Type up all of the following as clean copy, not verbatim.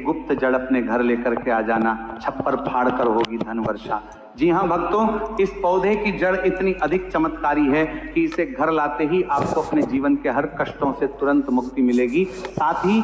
गुप्त जड़ अपने घर लेकर के आ जाना, छप्पर फाड़ कर होगी धन वर्षा। जी हाँ भक्तों, इस पौधे की जड़ इतनी अधिक चमत्कारी है कि इसे घर लाते ही आपको अपने जीवन के हर कष्टों से तुरंत मुक्ति मिलेगी। साथ ही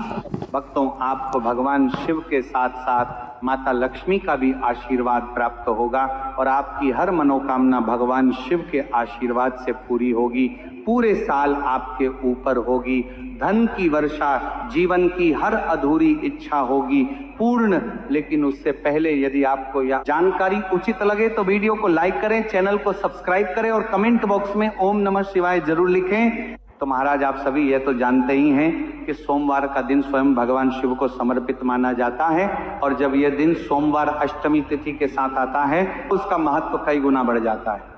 भक्तों, आपको भगवान शिव के साथ साथ माता लक्ष्मी का भी आशीर्वाद प्राप्त होगा और आपकी हर मनोकामना भगवान शिव के आशीर्वाद से पूरी होगी। पूरे साल आपके ऊपर होगी धन की वर्षा, जीवन की हर अधूरी इच्छा होगी पूर्ण। लेकिन उससे पहले यदि आपको यह जानकारी उचित लगे तो वीडियो को लाइक करें, चैनल को सब्सक्राइब करें और कमेंट बॉक्स में ओम नमः शिवाय जरूर लिखें। तो महाराज, आप सभी यह तो जानते ही हैं कि सोमवार का दिन स्वयं भगवान शिव को समर्पित माना जाता है और जब यह दिन सोमवार अष्टमी तिथि के साथ आता है तो उसका महत्व कई गुना बढ़ जाता है।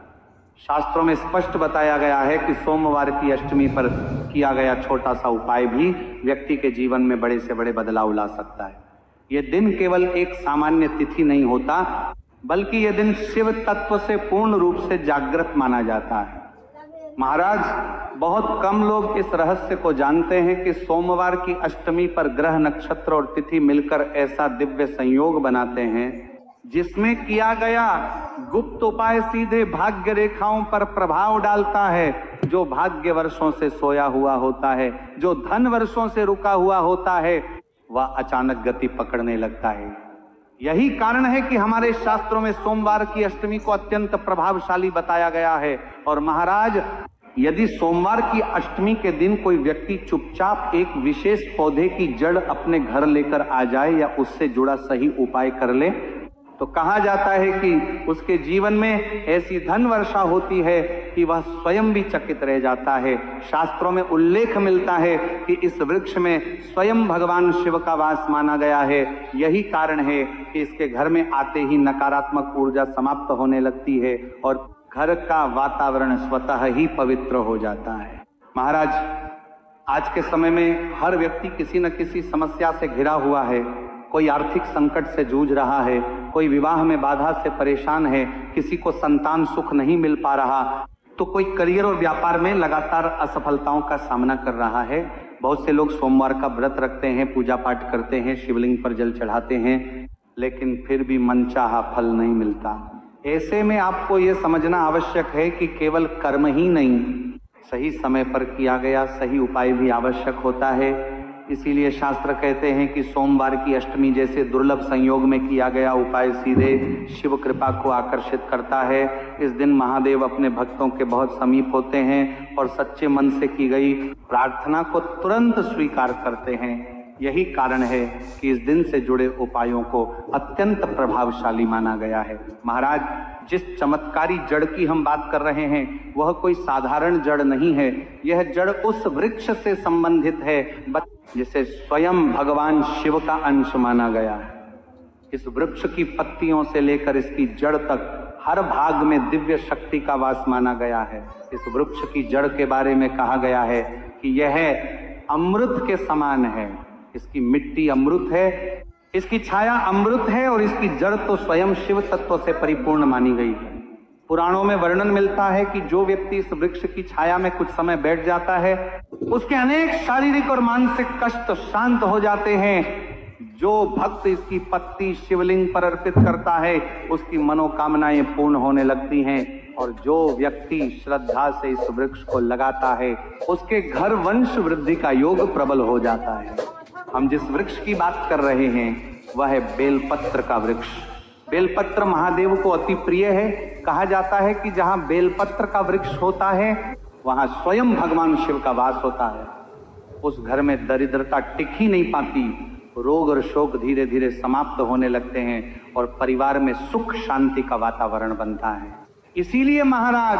शास्त्रों में स्पष्ट बताया गया है कि सोमवार की अष्टमी पर किया गया छोटा सा उपाय भी व्यक्ति के जीवन में बड़े से बड़े बदलाव ला सकता है। यह दिन केवल एक सामान्य तिथि नहीं होता, बल्कि यह दिन शिव तत्व से पूर्ण रूप से जागृत माना जाता है। महाराज, बहुत कम लोग इस रहस्य को जानते हैं कि सोमवार की अष्टमी पर ग्रह, नक्षत्र और तिथि मिलकर ऐसा दिव्य संयोग बनाते हैं जिसमें किया गया गुप्त उपाय सीधे भाग्य रेखाओं पर प्रभाव डालता है। जो भाग्य वर्षों से सोया हुआ होता है, जो धन वर्षों से रुका हुआ होता है, वह अचानक गति पकड़ने लगता है। यही कारण है कि हमारे शास्त्रों में सोमवार की अष्टमी को अत्यंत प्रभावशाली बताया गया है। और महाराज, यदि सोमवार की अष्टमी के दिन कोई व्यक्ति चुपचाप एक विशेष पौधे की जड़ अपने घर लेकर आ जाए या उससे जुड़ा सही उपाय कर ले तो कहा जाता है कि उसके जीवन में ऐसी धन वर्षा होती है कि वह स्वयं भी चकित रह जाता है। शास्त्रों में उल्लेख मिलता है कि इस वृक्ष में स्वयं भगवान शिव का वास माना गया है। यही कारण है कि इसके घर में आते ही नकारात्मक ऊर्जा समाप्त होने लगती है और घर का वातावरण स्वतः ही पवित्र हो जाता है। महाराज, आज के समय में हर व्यक्ति किसी न किसी समस्या से घिरा हुआ है। कोई आर्थिक संकट से जूझ रहा है, कोई विवाह में बाधा से परेशान है, किसी को संतान सुख नहीं मिल पा रहा, तो कोई करियर और व्यापार में लगातार असफलताओं का सामना कर रहा है। बहुत से लोग सोमवार का व्रत रखते हैं, पूजा पाठ करते हैं, शिवलिंग पर जल चढ़ाते हैं, लेकिन फिर भी मनचाहा फल नहीं मिलता। ऐसे में आपको यह समझना आवश्यक है कि केवल कर्म ही नहीं, सही समय पर किया गया सही उपाय भी आवश्यक होता है। इसीलिए शास्त्र कहते हैं कि सोमवार की अष्टमी जैसे दुर्लभ संयोग में किया गया उपाय सीधे शिव कृपा को आकर्षित करता है। इस दिन महादेव अपने भक्तों के बहुत समीप होते हैं और सच्चे मन से की गई प्रार्थना को तुरंत स्वीकार करते हैं। यही कारण है कि इस दिन से जुड़े उपायों को अत्यंत प्रभावशाली माना गया है। महाराज, जिस चमत्कारी जड़ की हम बात कर रहे हैं वह कोई साधारण जड़ नहीं है। यह जड़ उस वृक्ष से संबंधित है जिसे स्वयं भगवान शिव का अंश माना गया है। इस वृक्ष की पत्तियों से लेकर इसकी जड़ तक हर भाग में दिव्य शक्ति का वास माना गया है। इस वृक्ष की जड़ के बारे में कहा गया है कि यह अमृत के समान है। इसकी मिट्टी अमृत है, इसकी छाया अमृत है और इसकी जड़ तो स्वयं शिव तत्व से परिपूर्ण मानी गई है। पुराणों में वर्णन मिलता है कि जो व्यक्ति इस वृक्ष की छाया में कुछ समय बैठ जाता है उसके अनेक शारीरिक और मानसिक कष्ट शांत हो जाते हैं। जो भक्त इसकी पत्ती शिवलिंग पर अर्पित करता है उसकी मनोकामनाएं पूर्ण होने लगती हैं और जो व्यक्ति श्रद्धा से इस वृक्ष को लगाता है उसके घर वंश वृद्धि का योग प्रबल हो जाता है। हम जिस वृक्ष की बात कर रहे हैं वह है बेलपत्र का वृक्ष। बेलपत्र महादेव को अति प्रिय है। कहा जाता है कि जहां बेलपत्र का वृक्ष होता है वहां स्वयं भगवान शिव का वास होता है। उस घर में दरिद्रता टिक ही नहीं पाती, रोग और शोक धीरे धीरे समाप्त होने लगते हैं और परिवार में सुख शांति का वातावरण बनता है। इसीलिए महाराज,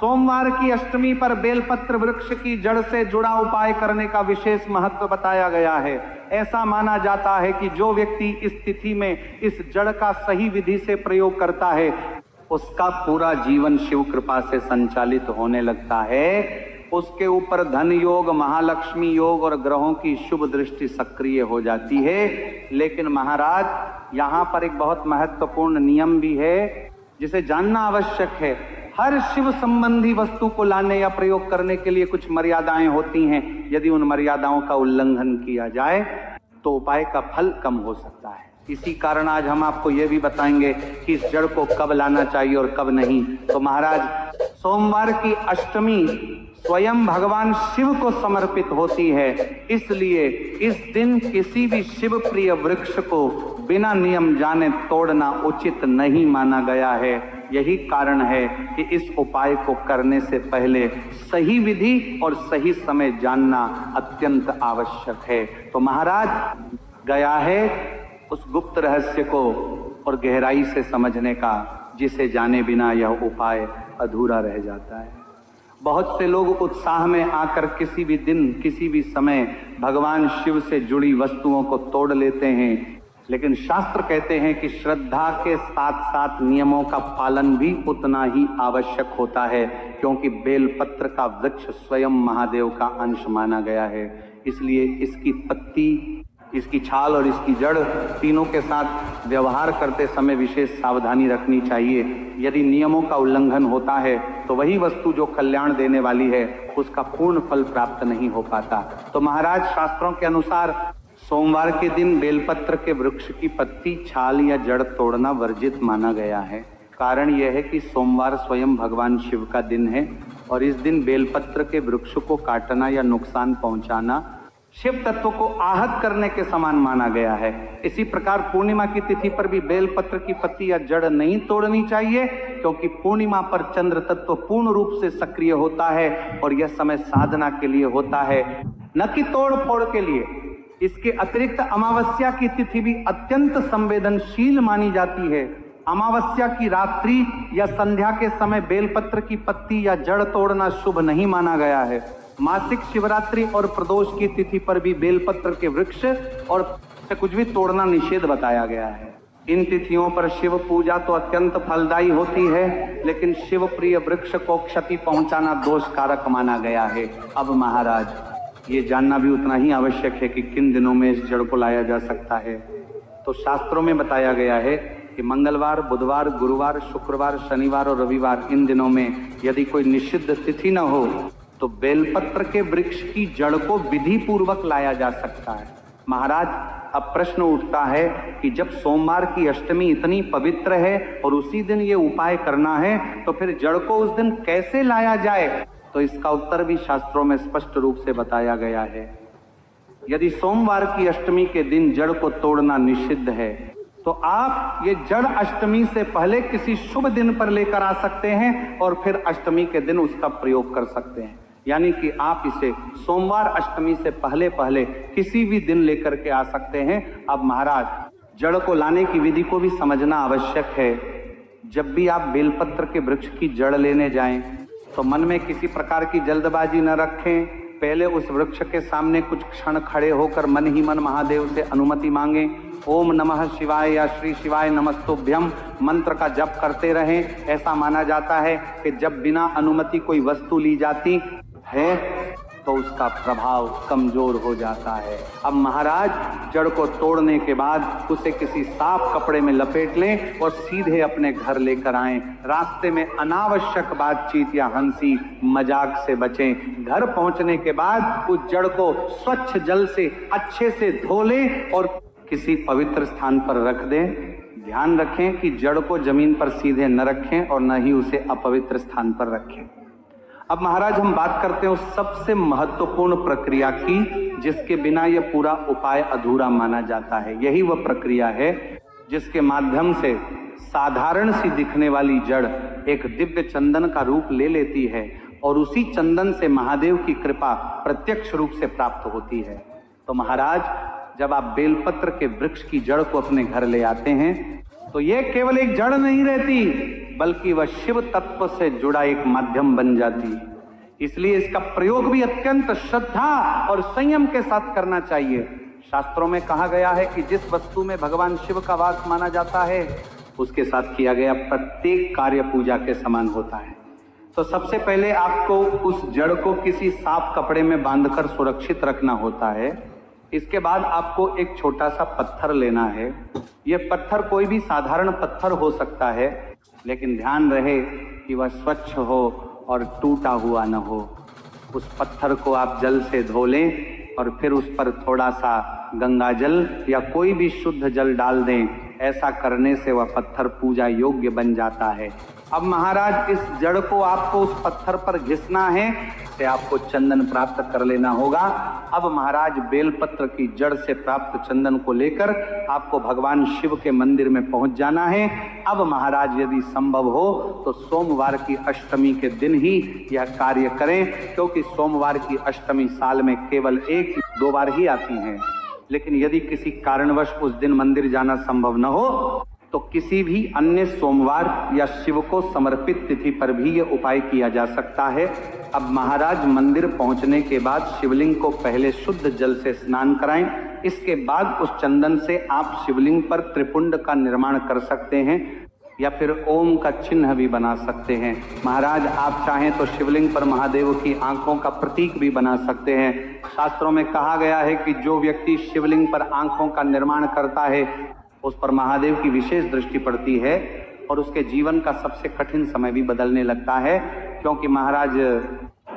सोमवार की अष्टमी पर बेलपत्र वृक्ष की जड़ से जुड़ा उपाय करने का विशेष महत्व बताया गया है। ऐसा माना जाता है कि जो व्यक्ति इस तिथि में इस जड़ का सही विधि से प्रयोग करता है उसका पूरा जीवन शिव कृपा से संचालित होने लगता है। उसके ऊपर धन योग, महालक्ष्मी योग और ग्रहों की शुभ दृष्टि सक्रिय हो जाती है। लेकिन महाराज, यहाँ पर एक बहुत महत्वपूर्ण नियम भी है जिसे जानना आवश्यक है। हर शिव संबंधी वस्तु को लाने या प्रयोग करने के लिए कुछ मर्यादाएं होती हैं। यदि उन मर्यादाओं का उल्लंघन किया जाए तो उपाय का फल कम हो सकता है। इसी कारण आज हम आपको यह भी बताएंगे कि इस जड़ को कब लाना चाहिए और कब नहीं। तो महाराज, सोमवार की अष्टमी स्वयं भगवान शिव को समर्पित होती है, इसलिए इस दिन किसी भी शिव प्रिय वृक्ष को बिना नियम जाने तोड़ना उचित नहीं माना गया है। यही कारण है कि इस उपाय को करने से पहले सही विधि और सही समय जानना अत्यंत आवश्यक है। तो महाराज, गया है उस गुप्त रहस्य को और गहराई से समझने का, जिसे जाने बिना यह उपाय अधूरा रह जाता है। बहुत से लोग उत्साह में आकर किसी भी दिन किसी भी समय भगवान शिव से जुड़ी वस्तुओं को तोड़ लेते हैं, लेकिन शास्त्र कहते हैं कि श्रद्धा के साथ साथ नियमों का पालन भी उतना ही आवश्यक होता है, क्योंकि बेलपत्र का वृक्ष स्वयं महादेव का अंश माना गया है। इसलिए इसकी पत्ती, इसकी छाल और इसकी जड़ तीनों के साथ व्यवहार करते समय विशेष सावधानी रखनी चाहिए। यदि नियमों का उल्लंघन होता है तो वही वस्तु जो कल्याण देने वाली है उसका पूर्ण फल प्राप्त नहीं हो पाता। तो महाराज, शास्त्रों के अनुसार सोमवार के दिन बेलपत्र के वृक्ष की पत्ती, छाल या जड़ तोड़ना वर्जित माना गया है। कारण यह है कि सोमवार स्वयं भगवान शिव का दिन है और इस दिन बेलपत्र के वृक्ष को काटना या नुकसान पहुंचाना शिव तत्व को आहत करने के समान माना गया है। इसी प्रकार पूर्णिमा की तिथि पर भी बेलपत्र की पत्ती या जड़ नहीं तोड़नी चाहिए, क्योंकि पूर्णिमा पर चंद्र तत्व पूर्ण रूप से सक्रिय होता है और यह समय साधना के लिए होता है, न कि तोड़ फोड़ के लिए। इसके अतिरिक्त अमावस्या की तिथि भी अत्यंत संवेदनशील मानी जाती है। अमावस्या की रात्रि या संध्या के समय बेलपत्र की पत्ती या जड़ तोड़ना शुभ नहीं माना गया है। मासिक शिवरात्रि और प्रदोष की तिथि पर भी बेलपत्र के वृक्ष और से कुछ भी तोड़ना निषेध बताया गया है। इन तिथियों पर शिव पूजा तो अत्यंत फलदायी होती है, लेकिन शिव प्रिय वृक्ष को क्षति पहुंचाना दोषकारक माना गया है। अब महाराज, ये जानना भी उतना ही आवश्यक है कि किन दिनों में इस जड़ को लाया जा सकता है। तो शास्त्रों में बताया गया है कि मंगलवार, बुधवार, गुरुवार, शुक्रवार, शनिवार और रविवार, इन दिनों में यदि कोई निषिद्ध तिथि न हो तो बेलपत्र के वृक्ष की जड़ को विधि पूर्वक लाया जा सकता है। महाराज, अब प्रश्न उठता है कि जब सोमवार की अष्टमी इतनी पवित्र है और उसी दिन ये उपाय करना है, तो फिर जड़ को उस दिन कैसे लाया जाए? तो इसका उत्तर भी शास्त्रों में स्पष्ट रूप से बताया गया है। यदि सोमवार की अष्टमी के दिन जड़ को तोड़ना निषिद्ध है, तो आप ये जड़ अष्टमी से पहले किसी शुभ दिन पर लेकर आ सकते हैं और फिर अष्टमी के दिन उसका प्रयोग कर सकते हैं। यानी कि आप इसे सोमवार अष्टमी से पहले पहले किसी भी दिन लेकर के आ सकते हैं। अब महाराज, जड़ को लाने की विधि को भी समझना आवश्यक है। जब भी आप बेलपत्र के वृक्ष की जड़ लेने जाएं तो मन में किसी प्रकार की जल्दबाजी न रखें। पहले उस वृक्ष के सामने कुछ क्षण खड़े होकर मन ही मन महादेव से अनुमति मांगें। ओम नमः शिवाय या श्री शिवाय नमस्तुभ्यम मंत्र का जप करते रहें। ऐसा माना जाता है कि जब बिना अनुमति कोई वस्तु ली जाती है तो उसका प्रभाव कमजोर हो जाता है। अब महाराज, जड़ को तोड़ने के बाद उसे किसी साफ कपड़े में लपेट लें और सीधे अपने घर लेकर आएं। रास्ते में अनावश्यक बातचीत या हंसी मजाक से बचें। घर पहुंचने के बाद उस जड़ को स्वच्छ जल से अच्छे से धो लें और किसी पवित्र स्थान पर रख दें। ध्यान रखें कि जड़ को जमीन पर सीधे न रखें और न ही उसे अपवित्र स्थान पर रखें। अब महाराज, हम बात करते हैं उस सबसे महत्वपूर्ण प्रक्रिया की जिसके बिना यह पूरा उपाय अधूरा माना जाता है। यही वह प्रक्रिया है जिसके माध्यम से साधारण सी दिखने वाली जड़ एक दिव्य चंदन का रूप ले लेती है और उसी चंदन से महादेव की कृपा प्रत्यक्ष रूप से प्राप्त होती है। तो महाराज, जब आप बेलपत्र के वृक्ष की जड़ को अपने घर ले आते हैं तो यह केवल एक जड़ नहीं रहती, बल्कि वह शिव तत्व से जुड़ा एक माध्यम बन जाती है। इसलिए इसका प्रयोग भी अत्यंत श्रद्धा और संयम के साथ करना चाहिए। शास्त्रों में कहा गया है कि जिस वस्तु में भगवान शिव का वास माना जाता है उसके साथ किया गया प्रत्येक कार्य पूजा के समान होता है। तो सबसे पहले आपको उस जड़ को किसी साफ कपड़े में बांधकर सुरक्षित रखना होता है। इसके बाद आपको एक छोटा सा पत्थर लेना है। यह पत्थर कोई भी साधारण पत्थर हो सकता है, लेकिन ध्यान रहे कि वह स्वच्छ हो और टूटा हुआ न हो। उस पत्थर को आप जल से धो लें और फिर उस पर थोड़ा सा गंगा जल या कोई भी शुद्ध जल डाल दें। ऐसा करने से वह पत्थर पूजा योग्य बन जाता है। अब महाराज इस जड़ को आपको उस पत्थर पर घिसना है, से आपको चंदन प्राप्त कर लेना होगा। अब महाराज बेलपत्र की जड़ से प्राप्त चंदन को लेकर आपको भगवान शिव के मंदिर में पहुंच जाना है। अब महाराज यदि संभव हो तो सोमवार की अष्टमी के दिन ही यह कार्य करें, क्योंकि सोमवार की अष्टमी साल में केवल 1-2 बार ही आती हैं। लेकिन यदि किसी कारणवश उस दिन मंदिर जाना संभव न हो तो किसी भी अन्य सोमवार या शिव को समर्पित तिथि पर भी यह उपाय किया जा सकता है। अब महाराज मंदिर पहुंचने के बाद शिवलिंग को पहले शुद्ध जल से स्नान कराएं। इसके बाद उस चंदन से आप शिवलिंग पर त्रिपुंड का निर्माण कर सकते हैं या फिर ओम का चिन्ह भी बना सकते हैं। महाराज आप चाहें तो शिवलिंग पर महादेव की आंखों का प्रतीक भी बना सकते हैं। शास्त्रों में कहा गया है कि जो व्यक्ति शिवलिंग पर आंखों का निर्माण करता है उस पर महादेव की विशेष दृष्टि पड़ती है और उसके जीवन का सबसे कठिन समय भी बदलने लगता है, क्योंकि महाराज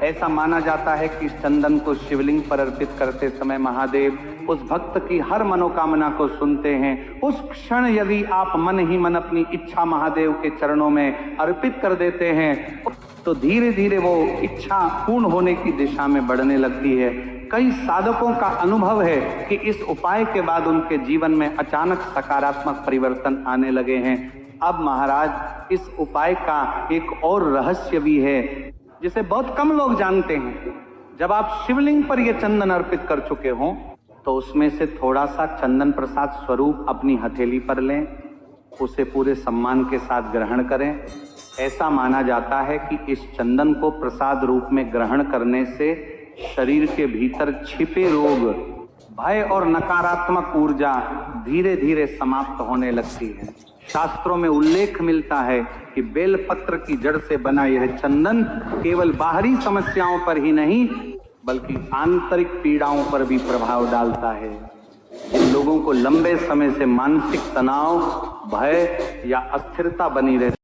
ऐसा माना जाता है कि इस चंदन को शिवलिंग पर अर्पित करते समय महादेव उस भक्त की हर मनोकामना को सुनते हैं। उस क्षण यदि आप मन ही मन अपनी इच्छा महादेव के चरणों में अर्पित कर देते हैं तो धीरे धीरे वो इच्छा पूर्ण होने की दिशा में बढ़ने लगती है। कई साधकों का अनुभव है कि इस उपाय के बाद उनके जीवन में अचानक सकारात्मक परिवर्तन आने लगे हैं। अब महाराज इस उपाय का एक और रहस्य भी है जिसे बहुत कम लोग जानते हैं। जब आप शिवलिंग पर यह चंदन अर्पित कर चुके हों तो उसमें से थोड़ा सा चंदन प्रसाद स्वरूप अपनी हथेली पर लें, उसे पूरे सम्मान के साथ ग्रहण करें। ऐसा माना जाता है कि इस चंदन को प्रसाद रूप में ग्रहण करने से शरीर के भीतर छिपे रोग, भय और नकारात्मक ऊर्जा धीरे धीरे समाप्त होने लगती है। शास्त्रों में उल्लेख मिलता है कि बेलपत्र की जड़ से बना यह चंदन केवल बाहरी समस्याओं पर ही नहीं बल्कि आंतरिक पीड़ाओं पर भी प्रभाव डालता है। जिन लोगों को लंबे समय से मानसिक तनाव, भय या अस्थिरता बनी रहती